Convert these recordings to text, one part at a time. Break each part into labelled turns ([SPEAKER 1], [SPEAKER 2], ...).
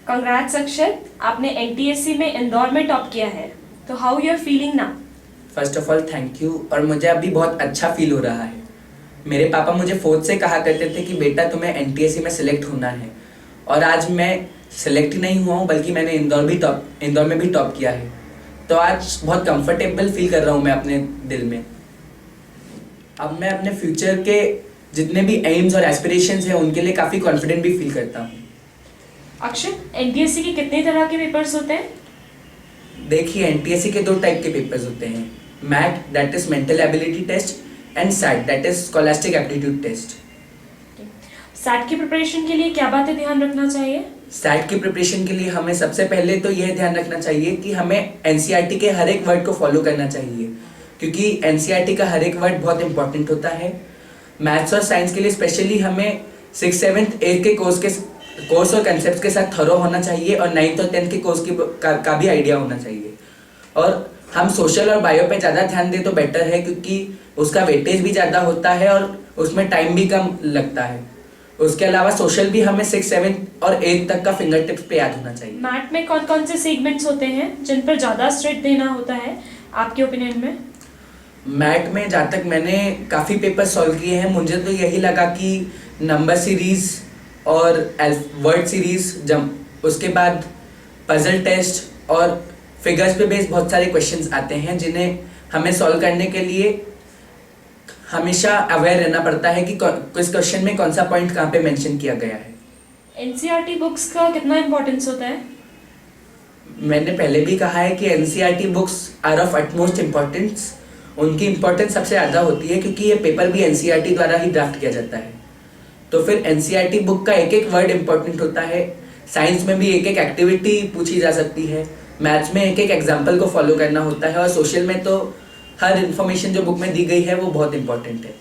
[SPEAKER 1] Congrats अक्षत, आपने NTSC में इंदौर में टॉप किया है, तो how you are feeling now?
[SPEAKER 2] First of all thank you. और मुझे अभी बहुत अच्छा फील हो रहा है। मेरे पापा मुझे फोर्थ से कहा करते थे कि बेटा तुम्हें एनटीएससी में सिलेक्ट होना है, और आज मैं सिलेक्ट ही नहीं हुआ हूँ बल्कि मैंने इंदौर में भी टॉप किया है। तो आज बहुत कंफर्टेबल फील कर रहा हूँ मैं अपने दिल में। अब मैं अपने फ्यूचर के जितने भी एम्स और एस्पिरेशंस हैं उनके लिए काफ़ी कॉन्फिडेंट भी फील करता हूँ।
[SPEAKER 1] अक्षत, एनटीएससी के कितने तरह के पेपर्स होते हैं?
[SPEAKER 2] देखिए, एनटीएससी के 2 टाइप के पेपर्स होते हैं, MAT that is mental ability test and SAT that is scholastic aptitude test.
[SPEAKER 1] SAT की प्रिपरेशन के लिए क्या बातें ध्यान रखना चाहिए?
[SPEAKER 2] सैट की प्रिपरेशन के लिए हमें सबसे पहले तो यह ध्यान रखना चाहिए कि हमें एनसीईआरटी के हर एक वर्ड को फॉलो करना चाहिए, क्योंकि एनसीईआरटी का हर एक वर्ड बहुत इंपॉर्टेंट होता है। मैथ्स और साइंस के लिए स्पेशली हमें 6th 7th 8th के कोर्स और कंसेप्ट के साथ थरो होना चाहिए, और 9th और 10th के कोर्स का भी आइडिया होना चाहिए। और हम सोशल और बायो पे ज़्यादा ध्यान दें तो बेटर है, क्योंकि उसका वेटेज भी ज़्यादा होता है और उसमें टाइम भी कम लगता है। उसके अलावा सोशल भी हमें 6th 7th और 8th तक का फिंगर टिप्स पे याद होना चाहिए।
[SPEAKER 1] मैथ में कौन कौन से सेगमेंट्स होते हैं जिन पर ज़्यादा स्ट्रेस देना होता है आपके ओपिनियन में?
[SPEAKER 2] मैथ में जहाँ तक मैंने काफ़ी पेपर सॉल्व किए हैं, मुझे तो यही लगा कि नंबर सीरीज़ और वर्ड सीरीज़, जब उसके बाद पजल टेस्ट और फिगर्स पे बेस्ड बहुत सारे क्वेश्चंस आते हैं जिन्हें हमें सॉल्व करने के लिए हमेशा अवेयर रहना पड़ता है कि किस क्वेश्चन में कौन सा पॉइंट कहाँ पे मेंशन किया गया है।
[SPEAKER 1] एनसीईआरटी बुक्स का कितना इम्पोर्टेंस होता है?
[SPEAKER 2] मैंने पहले भी कहा है कि NCERT books are of utmost importance. उनकी इम्पोर्टेंस सबसे ज़्यादा होती है क्योंकि ये पेपर भी एनसीईआरटी द्वारा ही ड्राफ्ट किया जाता है। तो फिर एनसीईआरटी बुक का एक एक वर्ड इम्पोर्टेंट होता है। साइंस में भी एक एक एक्टिविटी पूछी जा सकती है, मैथ्स में एक एक एग्जाम्पल को फॉलो करना होता है, और सोशल में तो हर इन्फॉर्मेशन जो बुक में दी गई है वो बहुत इंपॉर्टेंट है।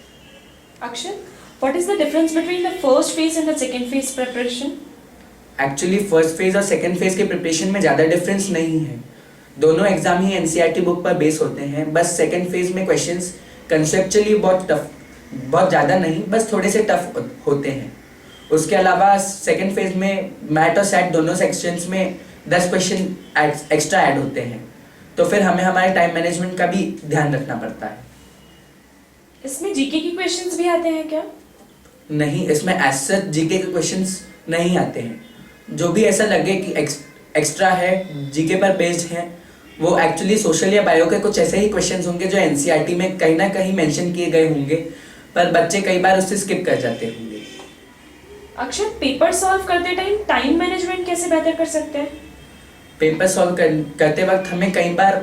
[SPEAKER 1] Akshat, what is the difference between the first phase and the second phase preparation?
[SPEAKER 2] Actually first phase और सेकंड फेज के प्रिपरेशन में ज़्यादा डिफरेंस नहीं है। दोनों एग्जाम ही एनसीईआरटी बुक पर बेस होते हैं। बस सेकंड फेज में क्वेश्चंस कंसेप्चुअली बहुत ज़्यादा नहीं, बस थोड़े से टफ होते हैं। उसके अलावा सेकंड फेज में मैथ और सैट दोनों सेक्शंस में 10 क्वेश्चन एक्स्ट्रा ऐड होते हैं, तो फिर हमें हमारे टाइम मैनेजमेंट का भी ध्यान रखना पड़ता है।
[SPEAKER 1] इसमें जीके के क्वेश्चंस भी आते हैं क्या?
[SPEAKER 2] नहीं, इसमें एज सच जीके के क्वेश्चंस नहीं आते हैं। जो भी ऐसा लगे कि एक्स्ट्रा है, जीके पर बेस्ड है, वो एक्चुअली सोशल या बायो के कुछ ऐसे ही क्वेश्चंस होंगे जो एनसीईआरटी में कहीं ना कहीं मेंशन किए गए होंगे, पर बच्चे कई बार उससे स्किप कर जाते होंगे।
[SPEAKER 1] अक्षत, पेपर सॉल्व करते टाइम मैनेजमेंट कैसे बेहतर कर सकते हैं?
[SPEAKER 2] पेपर सॉल्व करते वक्त हमें कई बार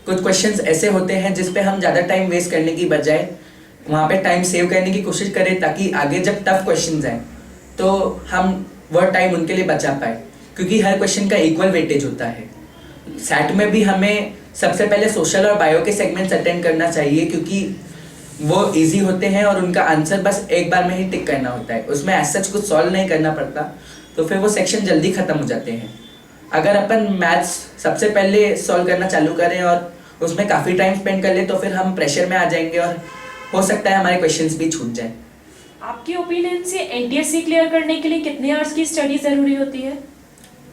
[SPEAKER 2] कुछ क्वेश्चंस ऐसे होते हैं जिस पे हम ज़्यादा टाइम वेस्ट करने की बजाय वहाँ पे टाइम सेव करने की कोशिश करें, ताकि आगे जब टफ क्वेश्चंस आए तो हम वह टाइम उनके लिए बचा पाए, क्योंकि हर क्वेश्चन का इक्वल वेटेज होता है। सैट में भी हमें सबसे पहले सोशल और बायो के सेगमेंट्स अटेंड करना चाहिए, क्योंकि वो इजी होते हैं और उनका आंसर बस एक बार में ही टिक करना होता है, उसमें एज सच कुछ सॉल्व नहीं करना पड़ता, तो फिर वो सेक्शन जल्दी ख़त्म हो जाते हैं। अगर अपन मैथ्स सबसे पहले सॉल्व करना चालू करें और उसमें काफ़ी टाइम स्पेंड कर ले तो फिर हम प्रेशर में आ जाएंगे और हो सकता है हमारे क्वेश्चंस भी छूट जाएं।
[SPEAKER 1] आपके ओपिनियन से एनटीएससी क्लियर करने के लिए कितने आवर्स की स्टडी ज़रूरी होती है?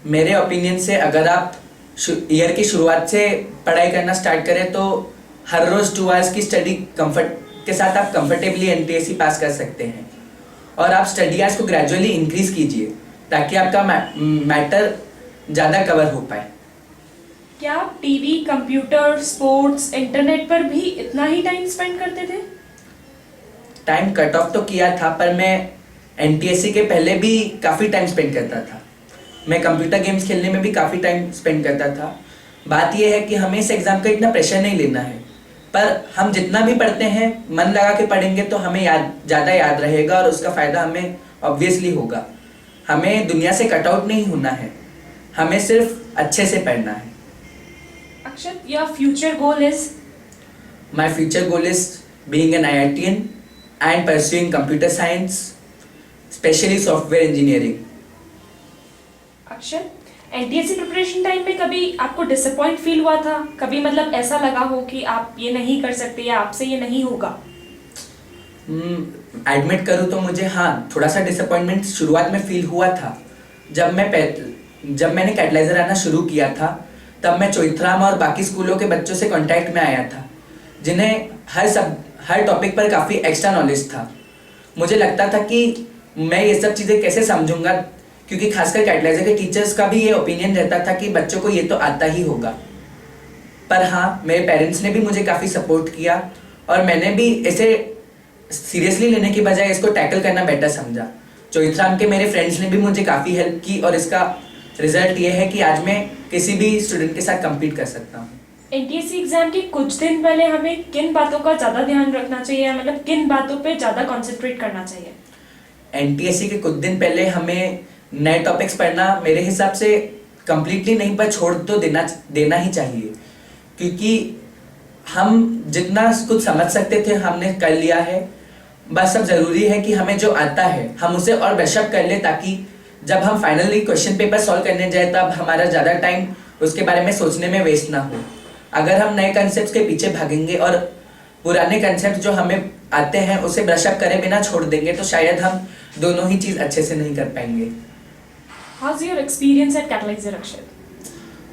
[SPEAKER 2] मेरे ओपिनियन से अगर आप ईयर की शुरुआत से पढ़ाई करना स्टार्ट करें तो हर रोज़ 2 आवर्स की स्टडी कंफर्ट के साथ आप कंफर्टेबली एनटीएससी पास कर सकते हैं। और आप स्टडी आवर्स को ग्रेजुअली इंक्रीज कीजिए ताकि आपका मैटर ज़्यादा कवर हो पाए।
[SPEAKER 1] क्या आप टीवी, कंप्यूटर, स्पोर्ट्स, इंटरनेट पर भी इतना ही टाइम स्पेंड करते थे?
[SPEAKER 2] टाइम कट ऑफ तो किया था, पर मैं एनटीएससी के पहले भी काफ़ी टाइम स्पेंड करता था। मैं कंप्यूटर गेम्स खेलने में भी काफ़ी टाइम स्पेंड करता था। बात यह है कि हमें इस एग्ज़ाम का इतना प्रेशर नहीं लेना है, पर हम जितना भी पढ़ते हैं मन लगा के पढ़ेंगे तो हमें ज़्यादा याद रहेगा और उसका फ़ायदा हमें ऑब्वियसली होगा। हमें दुनिया से कट आउट नहीं होना है, हमें सिर्फ अच्छे से पढ़ना है।
[SPEAKER 1] Akshat, your future goal is?
[SPEAKER 2] My future goal is being an IITian and pursuing computer science, especially software engineering.
[SPEAKER 1] Akshat, NTSC preparation time में कभी आपको डिसअपॉइंट फील हुआ था? कभी मतलब ऐसा लगा हो कि आप ये नहीं कर सकते या आपसे ये नहीं होगा?
[SPEAKER 2] एडमिट करूँ तो मुझे हाँ थोड़ा सा डिसअपॉइंटमेंट शुरुआत में फील हुआ था। जब जब मैंने कैटलाइजर आना शुरू किया था तब मैं चोइथराम और बाकी स्कूलों के बच्चों से कांटेक्ट में आया था, जिन्हें हर टॉपिक पर काफ़ी एक्स्ट्रा नॉलेज था। मुझे लगता था कि मैं ये सब चीज़ें कैसे समझूंगा, क्योंकि खासकर कैटलाइजर के टीचर्स का भी ये ओपिनियन रहता था कि बच्चों को ये तो आता ही होगा। पर हाँ, मेरे पेरेंट्स ने भी मुझे काफ़ी सपोर्ट किया और मैंने भी इसे सीरियसली लेने की बजाय इसको टैकल करना बेटर समझा। चोइथराम के मेरे फ्रेंड्स ने भी मुझे काफ़ी हेल्प की और इसका रिजल्ट ये है कि आज मैं किसी भी स्टूडेंट के साथ कम्पीट कर सकता हूँ।
[SPEAKER 1] एनटीएससी एग्जाम के कुछ दिन पहले हमें किन बातों का ज़्यादा ध्यान रखना चाहिए, मतलब किन बातों पे ज़्यादा कॉन्सेंट्रेट करना चाहिए?
[SPEAKER 2] एनटीएससी के कुछ दिन पहले हमें नए टॉपिक्स पढ़ना मेरे हिसाब से कम्प्लीटली नहीं पर छोड़ तो देना ही चाहिए, क्योंकि हम जितना कुछ समझ सकते थे हमने कर लिया है। बस अब ज़रूरी है कि हमें जो आता है हम उसे और ब्रशअप कर ले, ताकि जब हम फाइनली क्वेश्चन पेपर सॉल्व करने जाए तब हमारा ज़्यादा टाइम उसके बारे में सोचने में वेस्ट ना हो। अगर हम नए कंसेप्ट के पीछे भागेंगे और पुराने कंसेप्ट जो हमें आते हैं उसे ब्रशअप करे बिना छोड़ देंगे तो शायद हम दोनों ही चीज़ अच्छे से नहीं कर पाएंगे।
[SPEAKER 1] How's your experience at Catalyzer, अक्षत?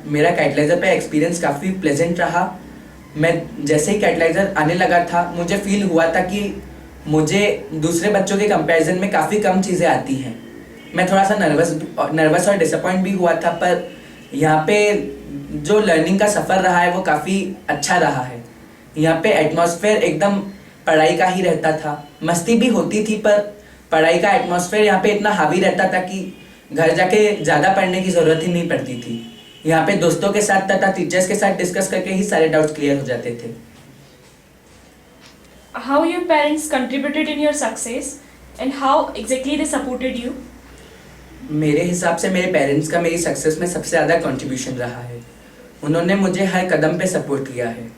[SPEAKER 2] मेरा कैटलाइजर पे एक्सपीरियंस काफ़ी प्लेजेंट रहा। मैं जैसे ही कैटलाइजर आने लगा था मुझे फील हुआ था कि मुझे दूसरे बच्चों के कंपैरिजन में काफ़ी कम चीज़ें आती हैं। मैं थोड़ा सा नर्वस और डिसअपॉइंट भी हुआ था, पर यहाँ पे जो लर्निंग का सफ़र रहा है वो काफ़ी अच्छा रहा है। यहाँ पे एटमॉस्फेयर एकदम पढ़ाई का ही रहता था। मस्ती भी होती थी पर पढ़ाई का एटमॉस्फेयर यहाँ पे इतना हावी रहता था कि घर जाके ज़्यादा पढ़ने की ज़रूरत ही नहीं पड़ती थी। यहाँ पे दोस्तों के साथ तथा टीचर्स के साथ डिस्कस करके ही सारे डाउट्स क्लियर हो जाते थे।
[SPEAKER 1] How your parents contributed in your success and how exactly they supported you?
[SPEAKER 2] मेरे हिसाब से मेरे पेरेंट्स का मेरी सक्सेस में सबसे ज़्यादा कंट्रीब्यूशन रहा है। उन्होंने मुझे हर कदम पे सपोर्ट किया है।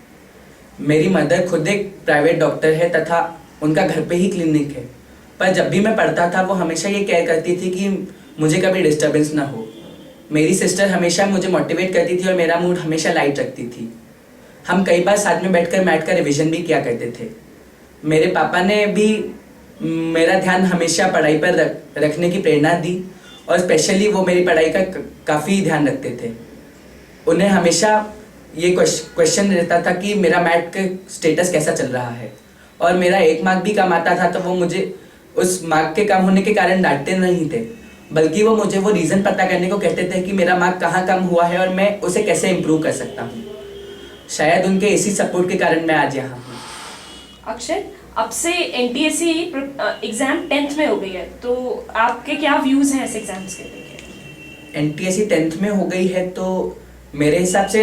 [SPEAKER 2] मेरी मदर खुद एक प्राइवेट डॉक्टर है तथा उनका घर पे ही क्लिनिक है, पर जब भी मैं पढ़ता था वो हमेशा ये केयर करती थी कि मुझे कभी डिस्टर्बेंस ना हो। मेरी सिस्टर हमेशा मुझे मोटिवेट करती थी और मेरा मूड हमेशा लाइट रखती थी। हम कई बार साथ में बैठकर मैथ का रिवीजन भी किया करते थे। मेरे पापा ने भी मेरा ध्यान हमेशा पढ़ाई पर रखने की प्रेरणा दी और स्पेशली वो मेरी पढ़ाई का काफ़ी ध्यान रखते थे। उन्हें हमेशा ये क्वेश्चन रहता था कि मेरा मैथ का स्टेटस कैसा चल रहा है, और मेरा 1 मार्क भी कम आता था तो वो मुझे उस मार्क के कम होने के कारण डांटते नहीं थे, बल्कि वो मुझे वो रीज़न पता करने को कहते थे कि मेरा मार्क कहाँ कम हुआ है और मैं उसे कैसे इम्प्रूव कर सकता हूँ। शायद उनके इसी सपोर्ट के कारण मैं आज यहाँ हूँ।
[SPEAKER 1] अक्षत, अब से एनटीएससी एग्जाम 10th में हो गई है, तो आपके क्या व्यूज़ हैं ऐसे एग्जाम्स के लेके?
[SPEAKER 2] एनटीएससी 10th में हो गई है तो मेरे हिसाब से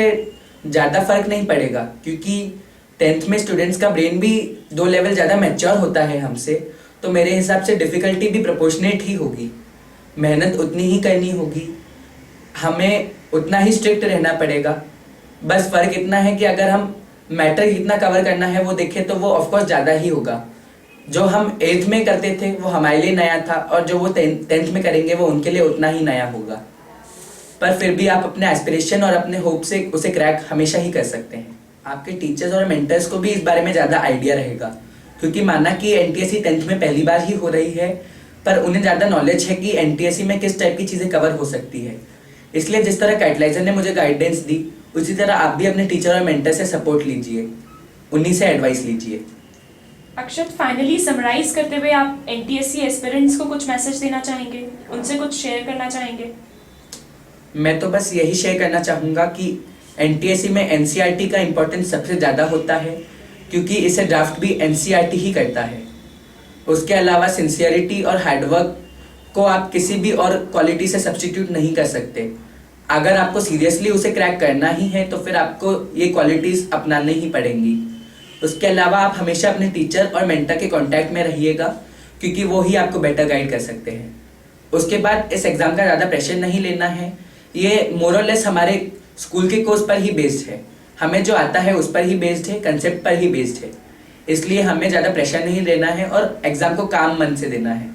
[SPEAKER 2] ज़्यादा फर्क नहीं पड़ेगा, क्योंकि 10th में स्टूडेंट्स का ब्रेन भी 2 लेवल ज़्यादा मैच्योर होता है हमसे, तो मेरे हिसाब से डिफ़िकल्टी भी प्रोपोर्शनेट ही होगी। मेहनत उतनी ही करनी होगी, हमें उतना ही स्ट्रिक्ट रहना पड़ेगा। बस फ़र्क इतना है कि अगर हम मैटर कितना कवर करना है वो देखें तो वो ऑफकोर्स ज़्यादा ही होगा। जो हम 8th में करते थे वो हमारे लिए नया था और जो वो 10th में करेंगे वो उनके लिए उतना ही नया होगा, पर फिर भी आप अपने एस्पिरेशन और अपने होप से उसे क्रैक हमेशा ही कर सकते हैं। आपके टीचर्स और मेंटर्स को भी इस बारे में ज़्यादा आइडिया रहेगा, क्योंकि माना कि एनटीएससी 10th में पहली बार ही हो रही है, पर उन्हें ज़्यादा नॉलेज है कि एनटीएससी में किस टाइप की चीज़ें कवर हो सकती है। इसलिए जिस तरह कैटलाइजर ने मुझे गाइडेंस दी उसी तरह आप भी अपने टीचर और मेंटर से सपोर्ट लीजिए, उन्हीं से एडवाइस लीजिए।
[SPEAKER 1] अक्षत, फाइनली समराइज करते हुए आप एनटीएससी एस्पिरेंट्स को कुछ मैसेज देना चाहेंगे, उनसे कुछ शेयर करना चाहेंगे?
[SPEAKER 2] मैं तो बस यही शेयर करना चाहूँगा कि एनटीएससी में एनसीईआरटी का इम्पोर्टेंस सबसे ज़्यादा होता है, क्योंकि इसे ड्राफ्ट भी एनसीईआरटी ही करता है। उसके अलावा सिंसियरिटी और हार्डवर्क को आप किसी भी और क्वालिटी से सब्स्टिट्यूट नहीं कर सकते। अगर आपको सीरियसली उसे क्रैक करना ही है तो फिर आपको ये क्वालिटीज़ अपनानी ही पड़ेंगी। उसके अलावा आप हमेशा अपने टीचर और मेंटर के कांटेक्ट में रहिएगा, क्योंकि वो ही आपको बेटर गाइड कर सकते हैं। उसके बाद इस एग्ज़ाम का ज़्यादा प्रेशर नहीं लेना है, ये मोर और लेस हमारे स्कूल के कोर्स पर ही बेस्ड है, हमें जो आता है उस पर ही बेस्ड है, कंसेप्ट पर ही बेस्ड है। इसलिए हमें ज़्यादा प्रेशर नहीं लेना है और एग्ज़ाम को काम मन से देना है।